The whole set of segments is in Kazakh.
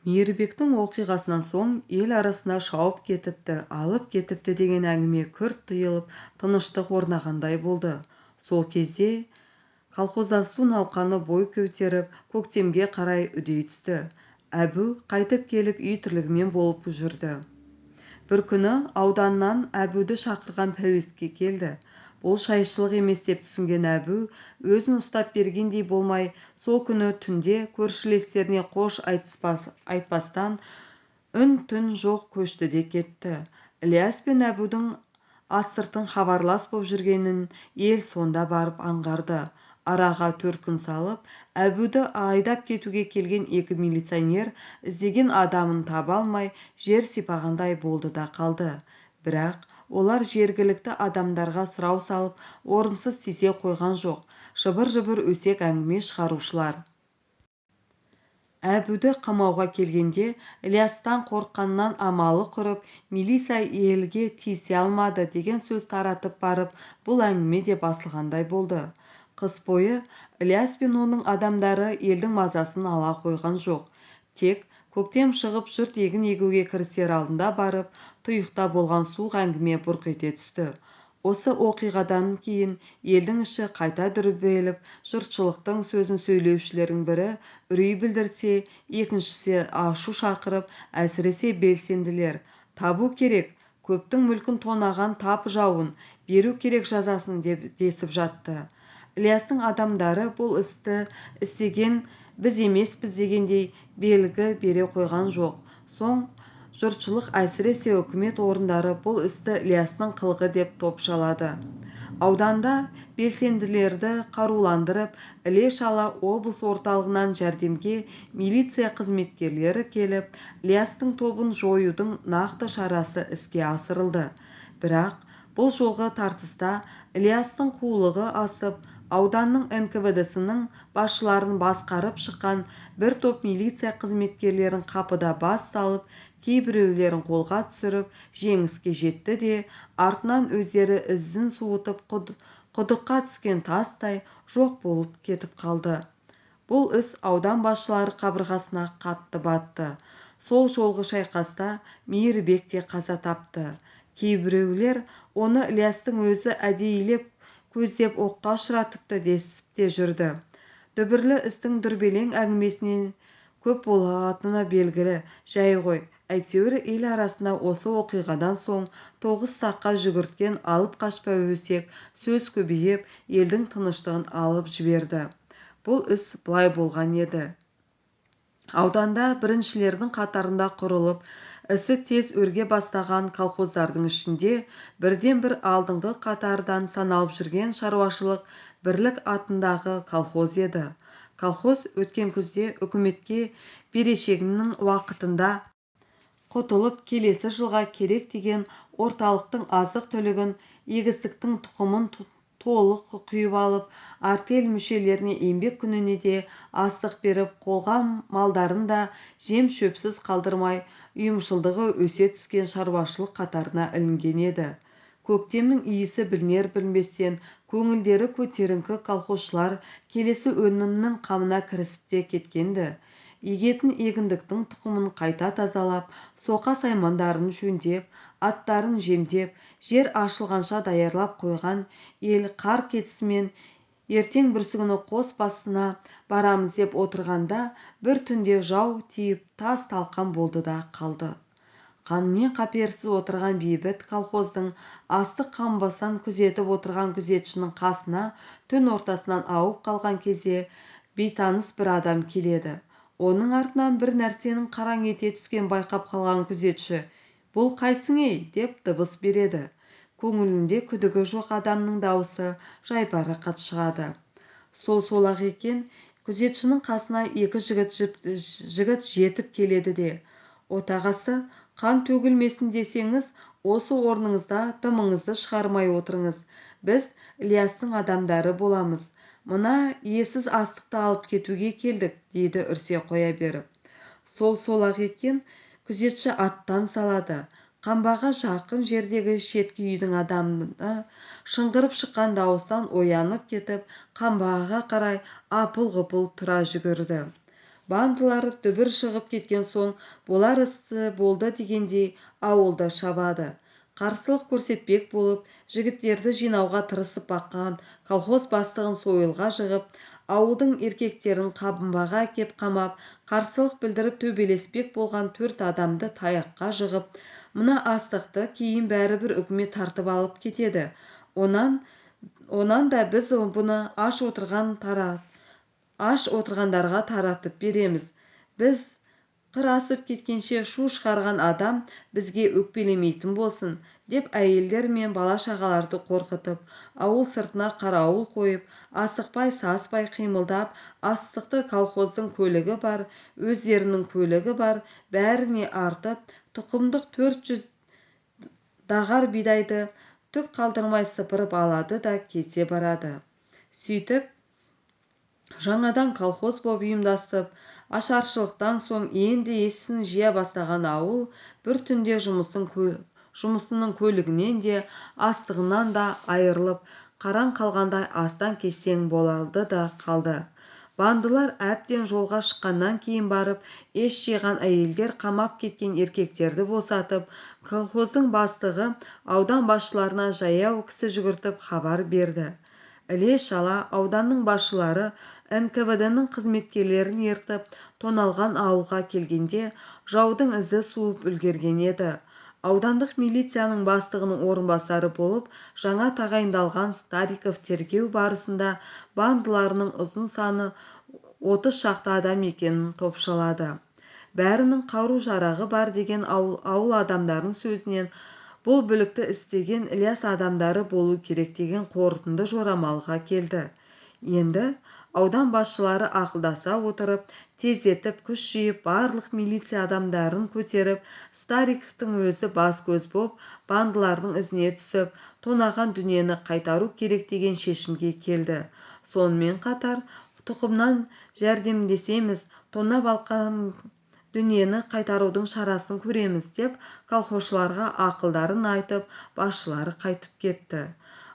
Мейірбектің оқиғасынан соң ел арасына шауып кетіпті, алып кетіпті деген әңгіме күрт тыйылып, тыныштық орнағандай болды. Сол кезде колхоздасу науқаны бой көтеріп, көктемге қарай үдей түсті. Әбу қайтып келіп үй тірлігімен болып жүрді. Бір күні ауданнан Әбуді шақырған пәуеске келді. Бұл шайшылық емес деп түсінген Әбу өзін ұстап бергендей болмай, сол күні түнде көршілестеріне қош айтпастан үн-түн жоқ көшті де кетті. Ілияс пен Әбудің астыртын хабарлас боп жүргенін ел сонда барып аңғарды. Араға 4 күн салып, Әбуді айдап кетуге келген 2 милиционер іздеген адамын таба алмай жер сипағандай болды да қалды. Бірақ олар жергілікті адамдарға сұрау салып, орынсыз тисе қойған жоқ. Жыбыр-жыбыр өсек әңгіме шығарушылар. Әбуді қамауға келгенде Ілиястан қорыққаннан амалы құрып, милиция елге тиісе алмады деген сөз таратып барып, бұл әңгіме де басылғандай болды. Қыс бойы Ілияс пен оның адамдары елдің мазасын ала қойған жоқ. Тек көктем шығып жұрт егін егуге кірісер алдында барып, тұйықта болған суық әңгіме бұрқ ете түсті. Осы оқиғадан кейін елдің іші қайта дүрбеліп, жұртшылықтың сөзін сөйлеушілердің бірі үрей білдірсе, екіншісі ашу шақырып, әсіресе белсенділер табу керек, көптің мүлкін тонаған тап жауын, беру керек жазасын десіп жатты. Ілиястың адамдары бұл істі істеген біз емеспіз дегендей белгі бере қойған жоқ. Соң жұртшылық әсіресе үкімет орындары бұл істі Ілиястың қылығы деп топшалады. Ауданда белсенділерді қаруландырып, іле-шала облыс орталығынан жәрдемге милиция қызметкерлері келіп, Ілиястың тобын жоюдың нақты шарасы іске асырылды. Бірақ бұл жолғы тартыста Ілиястың қулығы асып, ауданның НКВД-сының басшыларын басқарып шыққан бір топ милиция қызметкерлерін қапыда бас салып, кейбіреулерін қолға түсіріп, жеңіске жетті де, артынан өздері ізін суытып, құдыққа түскен тастай жоқ болып кетіп қалды. Бұл іс аудан басшылары қабырғасына қатты батты. Сол жолғы шайқаста Мейірбек те қаза тапты. Кейбіреулер оны Ілиястың өзі әдейілеп көздеп оққа ұшыратыпты десіп те жүрді. Дүбірлі істің дүрбелең әңгімесінен көп болатыны белгілі, жай ғой. Әйтеуір ел арасында осы оқиғадан соң 9 саққа жүгірткен алып қашпа өсек сөз көбейіп, елдің тыныштығын алып жіберді. Бұл іс былай болған еді. Ауданда біріншілердің қатарында құрылып, ісі тез өрге бастаған колхоздардың ішінде бірден-бір алдыңғы қатардан саналып жүрген шаруашылық Бірлік атындағы колхоз еді. Колхоз өткен күзде үкіметке берешегінің уақытында құтылып, келесі жылға керек деген орталықтың азық-түлігін, егістіктің тұқымын толық құйып алып, артель мүшелеріне еңбек күніне де астық беріп, қолға малдарын да жем-шөпсіз қалдырмай, ұйымшылдығы өсе түскен шаруашылық қатарына ілінген еді. Көктемнің иісі білінер-білінбестен көңілдері көтеріңкі колхозшылар келесі өнімнің қамына кірісіп те кеткенді. Егетін егіндіктің тұқымын қайта тазалап, соқа-саймандарын жөндеп, аттарын жемдеп, жер ашылғанша даярлап қойған ел қар кетісімен ертең бүрсігүні қос басына барамыз деп отырғанда, бір түнде жау тиіп тас-талқан болды да қалды. Қанымен қаперсіз отырған бейбіт колхоздың астық қамбасан күзетіп отырған күзетшінің қасына түн ортасынан ауып қалған кезде бейтаныс бір адам келеді. Оның артынан бір нәрсенің қараң ете түскен байқап қалған күзетші «Бұл қайсың ей?» деп дыбыс береді. Көңілінде күдігі жоқ адамның дауысы жайбарақат шығады. Сол-ақ екен, күзетшінің қасына 2 жігіт жетіп келеді де: «Отағасы, қан төгілмесін десеңіз, осы орныңызда дымыңызды шығармай отырыңыз. Біз Ілиястың адамдары боламыз. Мына иесіз астықты алып кетуге келдік», дейді үрсе қоя беріп. Сол-ақ екен, күзетші аттан салады. Қамбаға жақын жердегі шеткі үйдің адамы шыңғырып шыққан дауыстан оянып кетіп, қамбаға қарай апыл-ғұпыл тұра жүгірді. Бандылар дүбір шығып кеткен соң болар істі болды дегендей ауылды шабады. Қарсылық көрсетпек болып жігіттерді жинауға тырысып баққан колхоз бастығын сойылға жығып, ауылдың еркектерін қабынбаға әкеп қамап, қарсылық білдіріп төбелеспек болған 4 адамды таяққа жығып, мына астықты кейін бәрібір үкімет тартып алып кетеді. Онан да біз бұны аш отырғандарға таратып береміз. Біз қыр асып кеткенше шу шығарған адам бізге өкпелемейтін болсын, деп әйелдер мен бала-шағаларды қорқытып, ауыл сыртына қарауыл қойып, асықпай-саспай қимылдап, астықты колхоздың көлігі бар, өздерінің көлігі бар, бәріне артып, тұқымдық 400 дағар бидайды түк қалдырмай сыпырып алады да кете барады. Сөйтіп, жаңадан колхоз боп ұйымдастып, ашаршылықтан соң енді есін жия бастаған ауыл бір түнде жұмысының көлігінен де, астығынан да айырылып, қараң қалғандай астан-кестең болды да қалды. Бандылар әбден жолға шыққаннан кейін барып, еш жиған әйелдер қамап кеткен еркектерді босатып, колхоздың бастығы аудан басшыларына жаяу кісі жүгіртіп хабар берді. Іле-шала ауданның басшылары НКВД-ның қызметкерлерін ертіп, тоналған ауылға келгенде жаудың ізі суып үлгерген еді. Аудандық милицияның бастығының орынбасары болып жаңа тағайындалған Стариков тергеу барысында бандыларының ұзын саны 30 шақты адам екенін топшылады. Бәрінің қару-жарағы бар деген ауыл адамдарының сөзінен бұл бүлікті істеген Ілияс адамдары болу керек деген қорытынды жорамалға келді. Енді аудан басшылары ақылдаса отырып, тездетіп күш жиып, барлық милиция адамдарын көтеріп, Стариковтың өзі бас-көз боп, бандылардың ізіне түсіп, тонаған дүниені қайтару керек деген шешімге келді. Сонымен қатар, тұқымнан жәрдемдесеміз, тонап алған дүниені қайтарудың шарасын көреміз деп колхозшыларға ақылдарын айтып, басшылары қайтып кетті.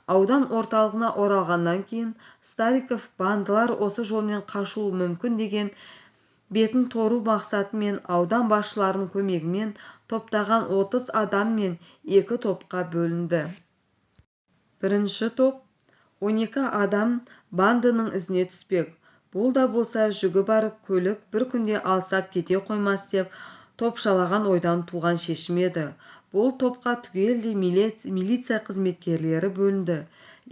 Аудан орталығына оралғаннан кейін Стариков бандылар осы жолмен қашуы мүмкін деген бетін тору мақсатымен аудан басшыларының көмегімен топтаған 30 адам мен 2 топқа бөлінді. Бірінші топ 12 адам бандының ізіне түспек. Бұл да болса жүгі бар көлік бір күнде алыстап кете қоймас деп топшалаған ойдан туған шешім еді. Бұл топқа түгелдей милиция қызметкерлері бөлінді.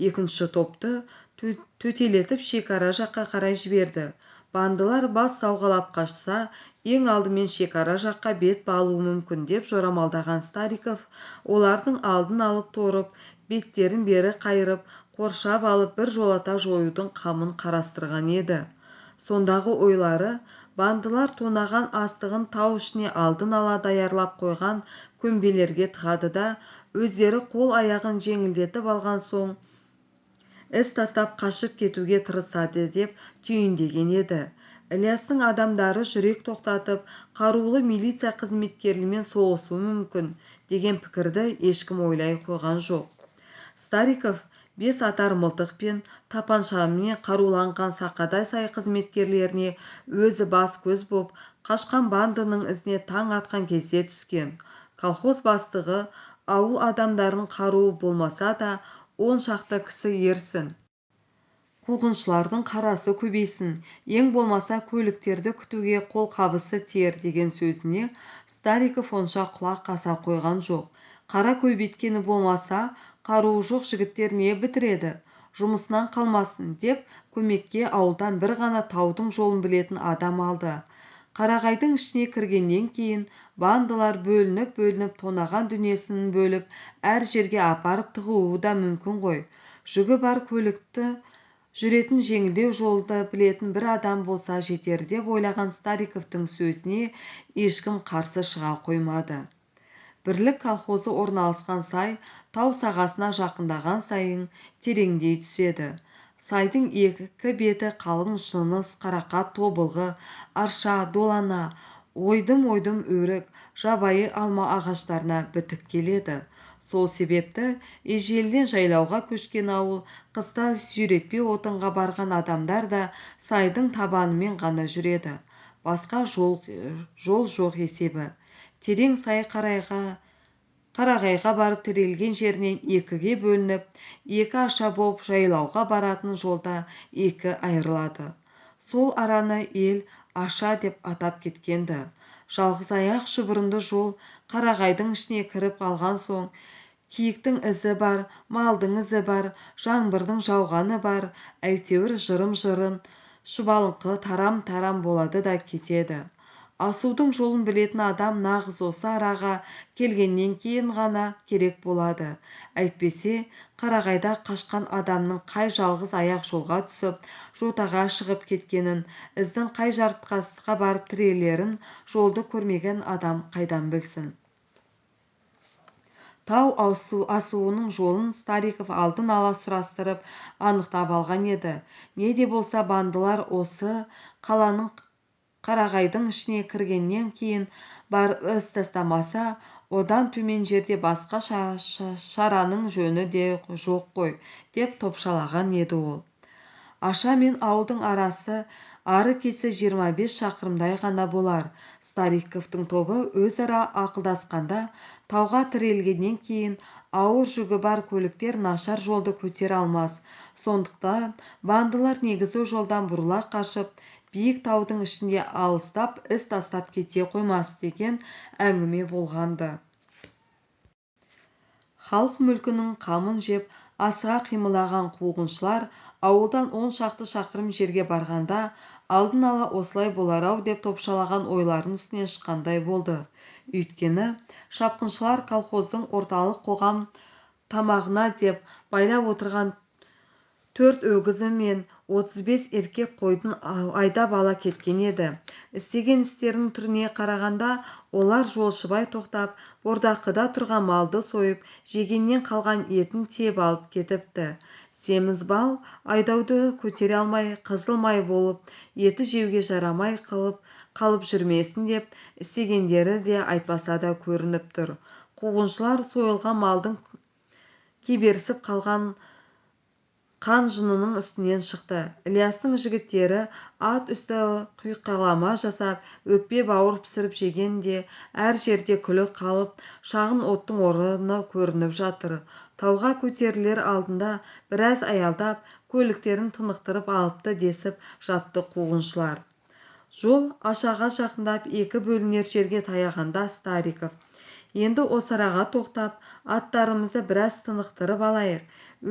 Екінші топты төтелетіп шекара жаққа қарай жіберді. Бандылар бас сауғалап қашса, ең алдымен шекара жаққа бет балуы мүмкін деп жорамалдаған Стариков, олардың алдын алып торып, беттерін бері қайырып, қоршап алып бір жолата жоюдың қамын қарастырған еді. Сондағы ойлары, бандылар тонаған астығын тау ішіне алдын ала даярлап қойған көмбелерге тығады да, өздері қол-аяғын жеңілдетіп алған соң, іс тастап қашып кетуге тырысады деп түйіндеген еді. Ілиястың адамдары жүрек тоқтатып, қарулы милиция қызметкерлерімен соғысуы мүмкін деген пікірді ешкім ойлай қойған жоқ. Стариков 5 атар мылтық пен тапаншамен қаруланған сақадай сай қызметкерлеріне өзі бас-көз боп, қашқан бандының ізіне таң атқан кезде түскен. Колхоз бастығы ауыл адамдарын қаруы болмаса да 10 шақты кісі ерсін. Қуғыншылардың қарасы көбейсін, ең болмаса көліктерді күтуге қолқабысы тиер деген сөзіне Стариков онша құлақ аса қойған жоқ. Қара көбейткені болмаса, қаруы жоқ жігіттер не бітіреді, жұмысынан қалмасын деп көмекке ауылдан бір ғана таудың жолын білетін адам алды. Қарағайдың ішіне кіргеннен кейін бандылар бөлініп тонаған дүниесін бөліп, әр жерге апарып тығуы да мүмкін ғой. Жүгі бар көлікті жүретін жеңілдеу жолды білетін бір адам болса жетер деп ойлаған Стариковтың сөзіне ешкім қарсы шыға қоймады. Бірлік колхозы орналасқан сай тау сағасына жақындаған сайын тереңдей түседі. Сайдың екі беті қалың жыныс, қарақат тобылғы, арша, долана, ойдым-ойдым өрік, жабайы алма ағаштарына бітік келеді. Сол себепті ежелден жайлауға көшкен ауыл қыста сүйретпе отынға барған адамдар да сайдың табанымен ғана жүреді. басқа жол жоқ есебі. Терең сай қарағайға барып тірелген жерінен екіге бөлініп, екі аша болып жайлауға баратын жолда екі айырылады. Сол араны ел аша деп атап кеткенді. Жалғыз аяқ шұбырынды жол қарағайдың ішіне кіріп қалған соң, киіктің ізі бар, малдың ізі бар, жаңбырдың жауғаны бар, әйтеуір жырым-жырым, шұбалыңқы тарам-тарам болады да кетеді. Асудың жолын білетін адам нағыз осы араға келгеннен кейін ғана керек болады. Әйтпесе, қарағайда қашқан адамның қай жалғыз аяқ жолға түсіп, жотаға шығып кеткенін, іздің қай жартасқа барып тірелерін жолды көрмеген адам қайдан білсін. Тау асуының жолын Стариков алдын ала сұрастырып анықтап алған еді. Не де болса бандылар осы қаланың қарағайдың ішіне кіргеннен кейін барып із тастамаса, одан төмен жерде басқа шараның жөні де жоқ қой, деп топшалаған еді ол. Аша мен ауылдың арасы ары кетсе 25 шақырымдай ғана болар. Стариковтың тобы өзара ақылдасқанда, тауға тірелгеннен кейін ауыр жүгі бар көліктер нашар жолды көтере алмас. Сондықтан бандылар негізі жолдан бұрыла қашып, биік таудың ішінде алыстап із тастап кете қоймас деген әңгіме болғанды. Халық мүлкінің қамын жеп асыға қимылаған қуғыншылар ауылдан 10 шақты шақырым жерге барғанда алдын ала осылай болар-ау деп топшалаған ойлардың үстінен шыққандай болды. Өйткені шапқыншылар колхоздың орталық қоғам тамағына деп байлап отырған 4 өгізі мен 35 еркек қойдың айдап ала кеткен еді. Істеген істерінің түріне қарағанда олар жолшыбай тоқтап, бордақыда тұрған малды сойып, жегеннен қалған етін тиеп алып кетіпті. Семіз бал айдауды көтере алмай, қызыл май болып, еті жеуге жарамай қалып жүрмесін деп істегендері де айтпаса да көрініп тұр. Қуғыншылар сойылған малдың кеберсіп қалған қан жынының үстінен шықты. Ілиястың жігіттері ат үсті құйқалама жасап, өкпе бауыр пісіріп жегенде әр жерде күлі қалып, шағын оттың орны көрініп жатыр. Тауға көтерілер алдында біраз аялдап, көліктерін тынықтырып алыпты десіп жатты қуғыншылар. Жол ашаға жақындап екі бөлінер жерге таяғанда Стариков: енді осы араға тоқтап, аттарымызды біраз тынықтырып алайық.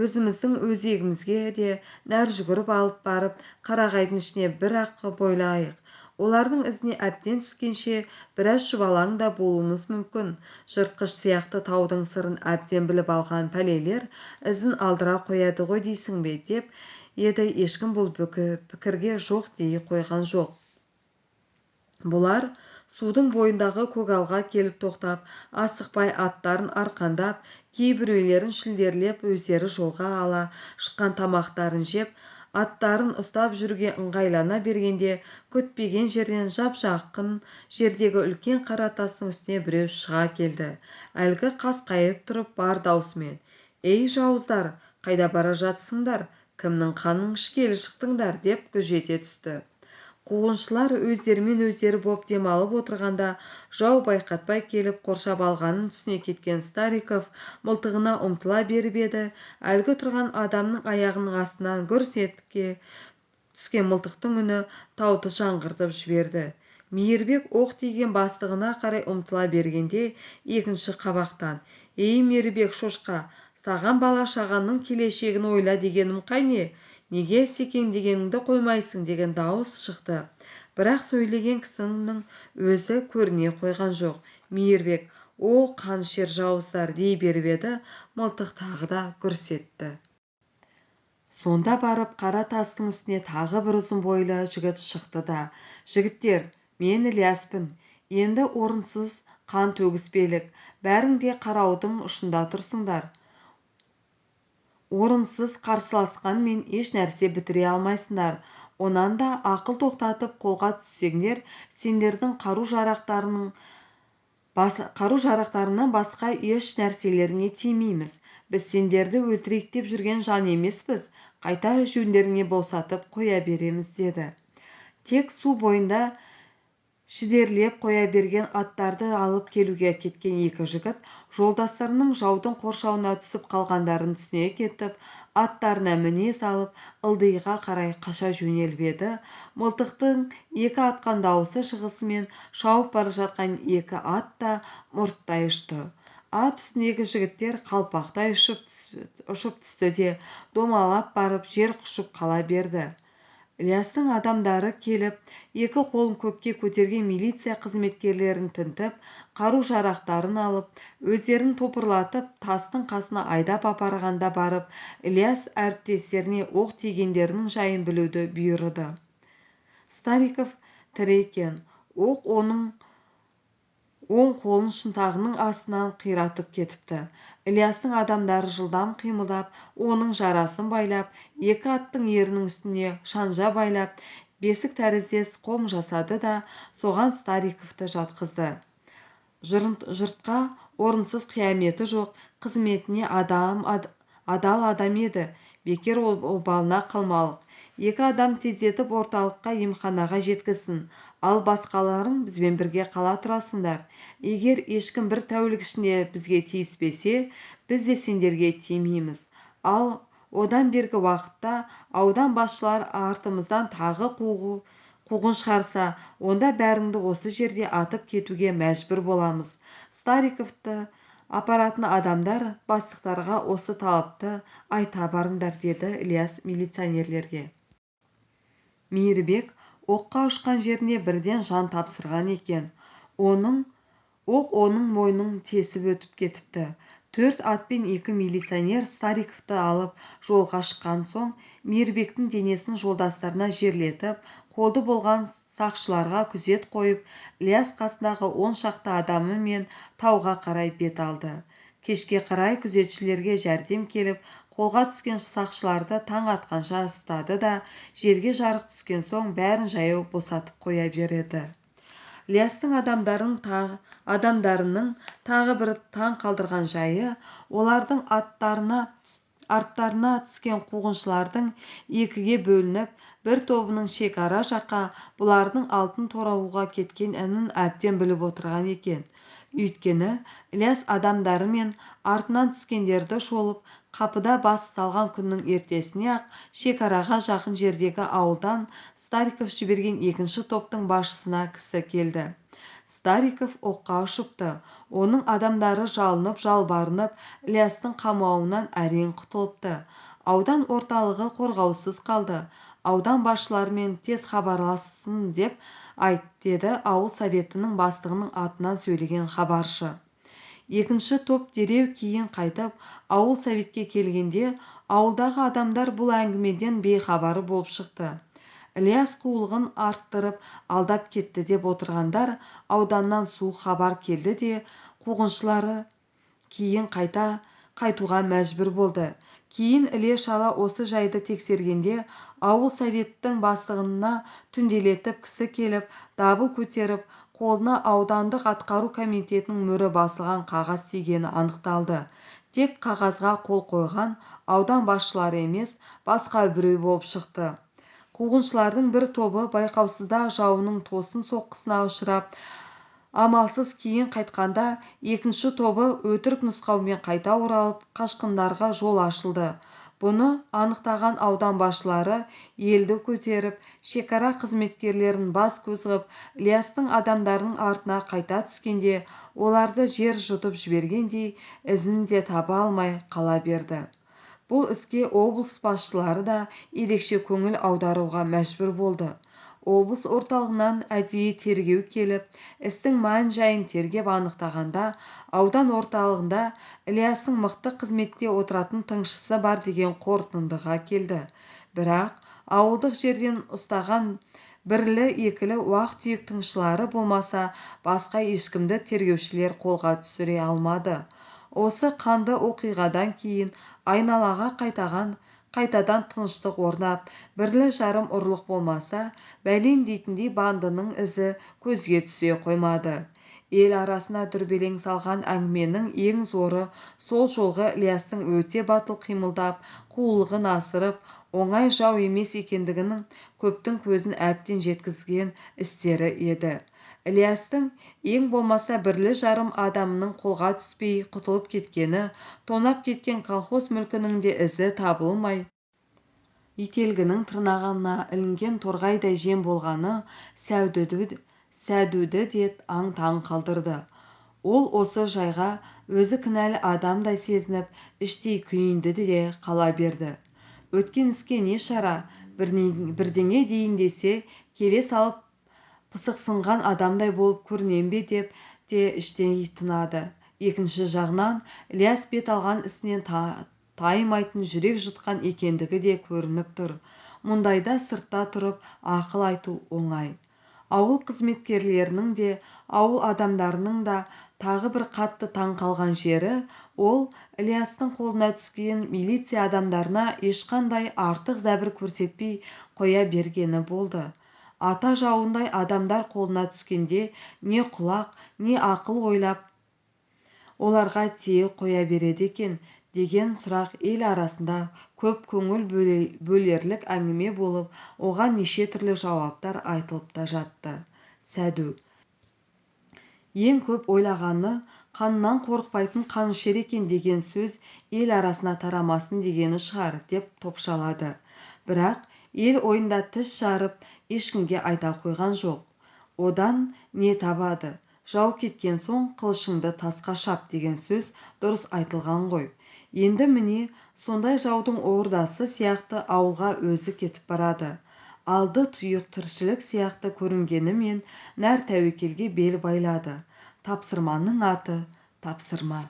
Өзіміздің өзегімізге де нәр жүгіріп алып барып, қарағайдың ішіне бір-ақ бойлайық. Олардың ізіне әбден түскенше біраз шұбалаң да болуымыз мүмкін. Жыртқыш сияқты таудың сырын әбден біліп алған пәлелер ізін алдыра қояды ғой дейсің бе, деп еді. Ешкім бұл пікірге жоқ дей қойған жоқ. Бұлар судың бойындағы көгалға келіп тоқтап, асықпай аттарын арқандап, кейбіреулерін шілдерлеп өздері жолға ала шыққан тамақтарын жеп, аттарын ұстап жүруге ыңғайлана бергенде, күтпеген жерден жап-жақын жердегі үлкен қара тастың үстіне біреу шыға келді. Әлгі қасқайып тұрып бар даусымен: «Ей жауыздар, қайда бара жатсыңдар? Кімнің қанын ішкелі шықтыңдар?» деп күжете түсті. Қуғыншылар өздерімен өздері боп демалып отырғанда, жау байқатпай келіп қоршап алғанын түсіне кеткен Стариков мылтығына ұмтыла беріп еді, әлгі тұрған адамның аяғының астынан гүрс етке түскен мылтықтың үні тауды жаңғыртып жіберді. Мейірбек оқ тиген бастығына қарай ұмтыла бергенде, екінші қабақтан: «Ей Мейірбек шошқа, саған бала-шағаның келешегін ойла дегенім қайне? Неге секеңдегеніңді қоймайсың?» деген дауыс шықты. Бірақ сөйлеген кісінің өзі көріне қойған жоқ. Мейірбек: «О, қанішер жауыздар!» дей беріп еді, мылтық тағы да гүрс етті. Сонда барып қара тастың үстіне тағы бір ұзын бойлы жігіт шықты да: «Жігіттер, мен Ілияспын. Енді орынсыз қан төгіспелік. Бәрің де қараудың ұшында тұрсыңдар. Орынсыз қарсыласқанмен еш нәрсе бітіре алмайсыңдар. Онан да ақыл тоқтатып қолға түссеңдер, сендердің қару-жарақтарыңнан басқа еш нәрселеріңе тимейміз. Біз сендерді өлтірейік деп жүрген жан емеспіз. Қайта жөндеріңе босатып қоя береміз», деді. Тек су бойында шідерлеп қоя берген аттарды алып келуге кеткен екі жігіт жолдастарының жаудың қоршауына түсіп қалғандарын түсіне кетіп, аттарына міне салып, ылдиға қарай қаша жөнеліп еді. Мылтықтың екі атқан дауысы шығысымен шауып бара жатқан екі ат та мұрттай ұшты. Ат үстіндегі жігіттер қалпақтай ұшып түсті де домалап барып жер құшып қала берді. Ілиястың адамдары келіп, екі қолын көкке көтерген милиция қызметкерлерін тінтіп, қару-жарақтарын алып, өздерін топырлатып, тастың қасына айдап апарғанда барып, Ілияс әріптестеріне оқ тигендерінің жайын білуді бұйырды. Стариков тірі екен. Оқ оның оң қолын шынтағының астынан қиратып кетіпті. Ілиястың адамдары жылдам қимылдап, оның жарасын байлап, екі аттың ерінің үстіне шанжа байлап, бесік тәріздес қом жасады да соған Стариковты жатқызды. Жұртқа орынсыз қияметі жоқ, қызметіне адал адам еді, бекер обалына қалмалық. Екі адам тездетіп орталыққа емханаға жеткізсін, ал басқаларың бізбен бірге қала тұрасыңдар. Егер ешкім бір тәулік ішінде бізге тиіспесе, біз де сендерге тимейміз. Ал одан бергі уақытта аудан басшылар артымыздан тағы қуғын шығарса, онда бәріңді осы жерде атып кетуге мәжбүр боламыз. Стариковты апаратын адамдар бастықтарға осы талапты айта барыңдар, деді Ілияс милиционерлерге. Мейірбек оққа ұшқан жеріне бірден жан тапсырған екен. Оқ оның мойнын тесіп өтіп кетіпті. 4 атпен 2 милиционер Стариковты алып жолға шыққан соң, Мейірбектің денесін жолдастарына жерлетіп, қолды болған сақшыларға күзет қойып, Ілияс қасындағы 10 шақты адамымен тауға қарай бет алды. Кешке қарай күзетшілерге жәрдем келіп, қолға түскен сақшыларды таң атқанша ұстады да, жерге жарық түскен соң бәрін жаяу босатып қоя береді. Ілиястың адамдарының тағы бір таң қалдырған жайы, олардың арттарына түскен қуғыншылардың екіге бөлініп, бір тобының шекара жаққа, бұлардың алтын торауға кеткенін әбден біліп отырған екен. Өйткені Ілияс адамдары мен артынан түскендерді шолып, қапыда басы салған күннің ертесіне-ақ шекараға жақын жердегі ауылдан Стариков жіберген екінші топтың басшысына кісі келді. Стариков оққа ұшыпты. Оның адамдары жалынып, жалбарынып, Ілиястың қамауынан әрең құтылыпты. Аудан орталығы қорғаусыз қалды. Аудан басшыларымен тез хабарлассын деп айт, деді ауыл советінің бастығының атынан сөйлеген хабаршы. Екінші топ дереу кейін қайтып, ауыл советке келгенде, ауылдағы адамдар бұл әңгімеден бейхабары болып шықты. Ілияс қулығын арттырып алдап кетті деп отырғандар ауданнан суық хабар келді де, қуғыншылары кейін қайтуға мәжбүр болды. Кейін іле-шала осы жайды тексергенде, ауыл советтің бастығына түнделетіп кісі келіп, дабыл көтеріп, қолына аудандық атқару комитетінің мөрі басылған қағаз тигені анықталды. Тек қағазға қол қойған аудан басшылары емес, басқа біреу болып шықты. Қуғыншылардың бір тобы байқаусызда жауының тосын соққысына ұшырап, амалсыз кейін қайтқанда, екінші тобы өтірік нұсқаумен қайта оралып, қашқындарға жол ашылды. Бұны анықтаған аудан басшылары елді көтеріп, шекара қызметкерлерін бас көз ғып, Ілиястың адамдарының артына қайта түскенде, оларды жер жұтып жібергендей, ізін де таба алмай қала берді. Бұл іске облыс басшылары да ерекше көңіл аударуға мәжбүр болды. Облыс орталығынан әдейі тергеу келіп, істің мән-жайын тергеп анықтағанда, аудан орталығында Ілиястың мықты қызметте отыратын тыңшысы бар деген қорытындыға келді. Бірақ ауылдық жерден ұстаған бірлі-екілі уақ-түйек тыңшылары болмаса, басқа ешкімді тергеушілер қолға түсіре алмады. Осы қанды оқиғадан кейін айналаға қайтадан тыныштық орнап, бірлі-жарым ұрлық болмаса, бәлен дейтіндей бандының ізі көзге түсе қоймады. Ел арасына дүрбелең салған әңгіменің ең зоры сол жолғы Ілиястың өте батыл қимылдап, қулығын асырып, оңай жау емес екендігінің көптің көзін әбден жеткізген істері еді. ілиястың ең болмаса бірлі-жарым адамының қолға түспей құтылып кеткені, тонап кеткен колхоз мүлкінің де ізі табылмай, ителгінің тырнағына ілінген торғайдай жем болғаны сәдуді де аң-таң қалдырды. Ол осы жайға өзі кінәлі адамдай сезініп іштей күйінді де қала берді. Өткен іске не шара, бірдеңе дейін десе келе салып пысықсынған адамдай болып көрінем бе деп те іштей тынады. Екінші жағынан ілияс бет алған ісінен таймайтын, жүрек жұтқан екендігі де көрініп тұр. Мұндайда сыртта тұрып ақыл айту оңай. Ауыл қызметкерлерінің де, ауыл адамдарының да тағы бір қатты таң қалған жері, ол ілиястың қолына түскен милиция адамдарына ешқандай артық зәбір көрсетпей қоя бергені болды. Ата жауындай адамдар қолына түскенде не құлақ, не ақыл ойлап оларға тие қоя береді екен деген сұрақ ел арасында көп көңіл бөлерлік әңгіме болып, оған неше түрлі жауаптар айтылып та жатты. Сәду ең көп ойлағаны қаннан қорықпайтын қанішер екен деген сөз ел арасына тарамасын дегені шығар деп топшалады. Бірақ ел ойында тіс жарып ешкімге айта қойған жоқ. Одан не табады? Жау кеткен соң қылышыңды тасқа шап деген сөз дұрыс айтылған ғой. Енді міне сондай жаудың ордасы сияқты ауылға өзі кетіп барады. Алды тұйық тіршілік сияқты көрінгенімен нәр тәуекелге бел байлады. Тапсырманың аты тапсырма.